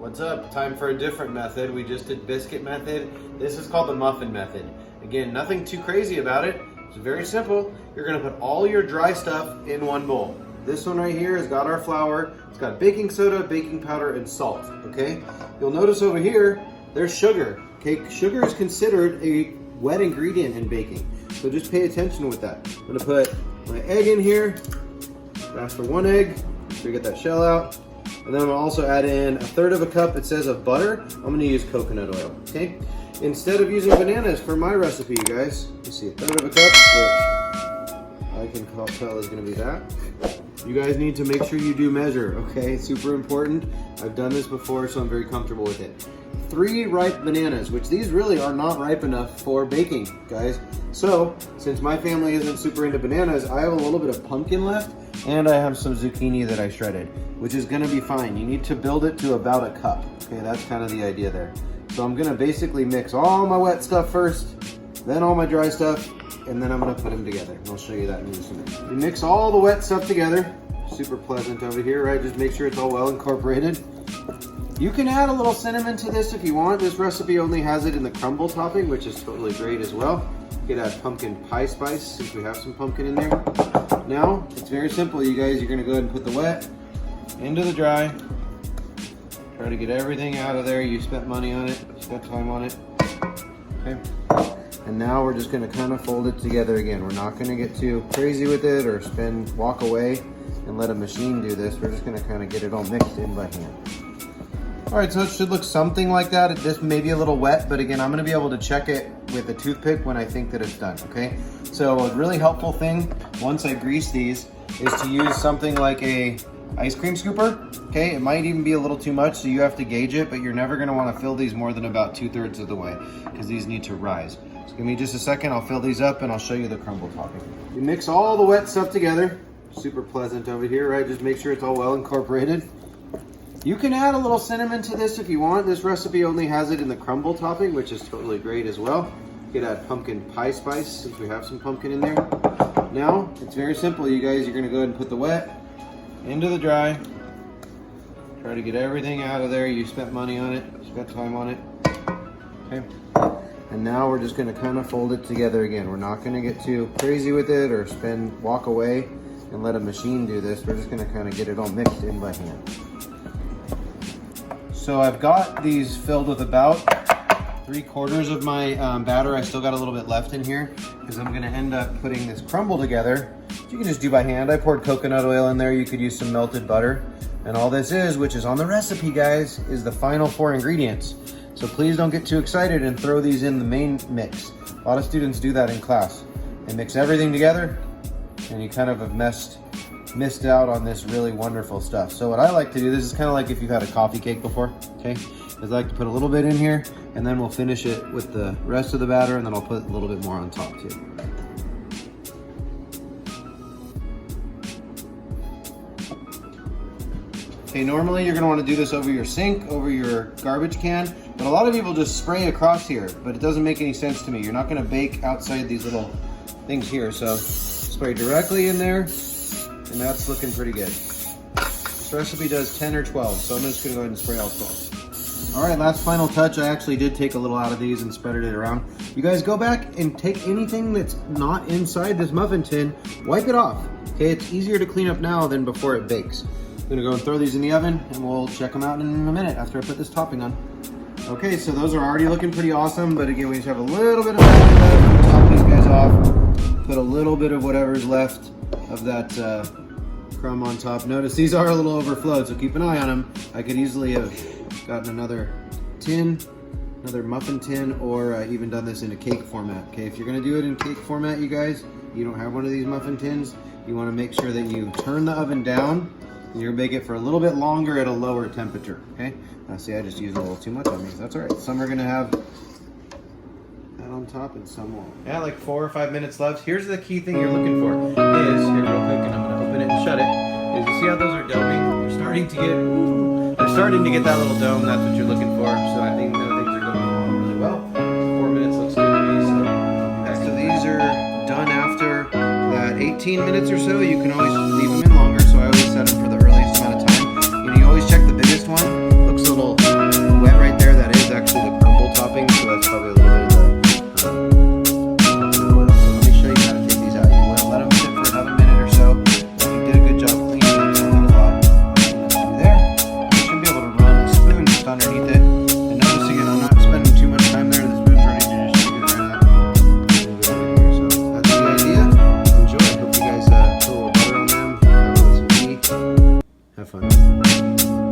What's up? Time for a different method. We just did biscuit method. This is called the muffin method. Again, nothing too crazy about it. It's very simple. You're gonna put all your dry stuff in one bowl. This one right here has got our flour. It's got baking soda, baking powder, and salt, okay? You'll notice over here, there's sugar. Okay, sugar is considered a wet ingredient in baking. So just pay attention with that. I'm gonna put my egg in here. Ask for one egg, so you get that shell out. And then I'm gonna also add in 1/3 cup, it says, of butter. I'm gonna use coconut oil, okay? Instead of using bananas for my recipe, you guys, you see 1/3 cup, which I can tell is gonna be that. You guys need to make sure you do measure, okay? It's super important. I've done this before, so I'm very comfortable with it. 3 ripe bananas, which these really are not ripe enough for baking, guys. So, since my family isn't super into bananas, I have a little bit of pumpkin left, and I have some zucchini that I shredded, which is gonna be fine. You need to build it to about a cup. Okay, that's kind of the idea there. So I'm gonna basically mix all my wet stuff first, then all my dry stuff, and then I'm gonna put them together. And I'll show you that in just a minute. You mix all the wet stuff together. Super pleasant over here, right? Just make sure it's all well incorporated. You can add a little cinnamon to this if you want. This recipe only has it in the crumble topping, which is totally great as well. You could add pumpkin pie spice since we have some pumpkin in there. Now, it's very simple, you guys. You're gonna go ahead and put the wet into the dry. Try to get everything out of there. You spent money on it, you spent time on it. Okay. And now we're just gonna kind of fold it together again. We're not gonna get too crazy with it or walk away and let a machine do this. We're just gonna kind of get it all mixed in by hand. All right, so it should look something like that. This may be a little wet, but again, I'm gonna be able to check it with a toothpick when I think that it's done, okay? So a really helpful thing, once I grease these, is to use something like a ice cream scooper, okay? It might even be a little too much, so you have to gauge it, but you're never gonna wanna fill these more than about 2/3 of the way, because these need to rise. So give me just a second, I'll fill these up and I'll show you the crumble topping. You mix all the wet stuff together. Super pleasant over here, right? Just make sure it's all well incorporated. You can add a little cinnamon to this if you want. This recipe only has it in the crumble topping, which is totally great as well. You could add pumpkin pie spice since we have some pumpkin in there. Now, it's very simple, you guys. You're gonna go ahead and put the wet into the dry. Try to get everything out of there. You spent money on it, you spent time on it. Okay. And now we're just gonna kind of fold it together again. We're not gonna get too crazy with it or walk away and let a machine do this. We're just gonna kind of get it all mixed in by hand. So I've got these filled with about 3/4 of my batter. I still got a little bit left in here because I'm gonna end up putting this crumble together. You can just do by hand. I poured coconut oil in there. You could use some melted butter. And all this is, which is on the recipe, guys, is the final 4 ingredients. So please don't get too excited and throw these in the main mix. A lot of students do that in class. They mix everything together and you kind of have missed out on this really wonderful stuff. So what I like to do, this is kind of like if you've had a coffee cake before, okay? I like to put a little bit in here and then we'll finish it with the rest of the batter and then I'll put a little bit more on top too. Okay, normally you're gonna wanna do this over your sink, over your garbage can, but a lot of people just spray across here, but it doesn't make any sense to me. You're not gonna bake outside these little things here, so spray directly in there. And that's looking pretty good. This recipe does 10 or 12, so I'm just gonna go ahead and spray all 12. All right, last final touch. I actually did take a little out of these and spreaded it around. You guys go back and take anything that's not inside this muffin tin, wipe it off. Okay, it's easier to clean up now than before it bakes. I'm gonna go and throw these in the oven and we'll check them out in a minute after I put this topping on. Okay, so those are already looking pretty awesome, but again, we just have a little bit of that. Top these guys off, put a little bit of whatever's left of that crumb on top. Notice these are a little overflowed, so keep an eye on them. I could easily have gotten another tin, another muffin tin, or even done this in a cake format. Okay, if you're gonna do it in cake format, you guys, you don't have one of these muffin tins, you wanna make sure that you turn the oven down and you're gonna bake it for a little bit longer at a lower temperature, okay? See, I just used a little too much on these. That's all right. Some are gonna have that on top and some won't. Yeah, like 4 or 5 minutes left. Here's the key thing you're looking for is, here real quick, and I'm gonna open it and shut it, is you see how those are doming? They're starting to get that little dome. That's what you're looking for. So I think things are going along really well. 4 minutes looks good to me. So these are done after that 18 minutes or so. You can always leave them in longer, so I always set them for the earliest amount of time. You know, you always check the biggest one. Looks a little Have fun.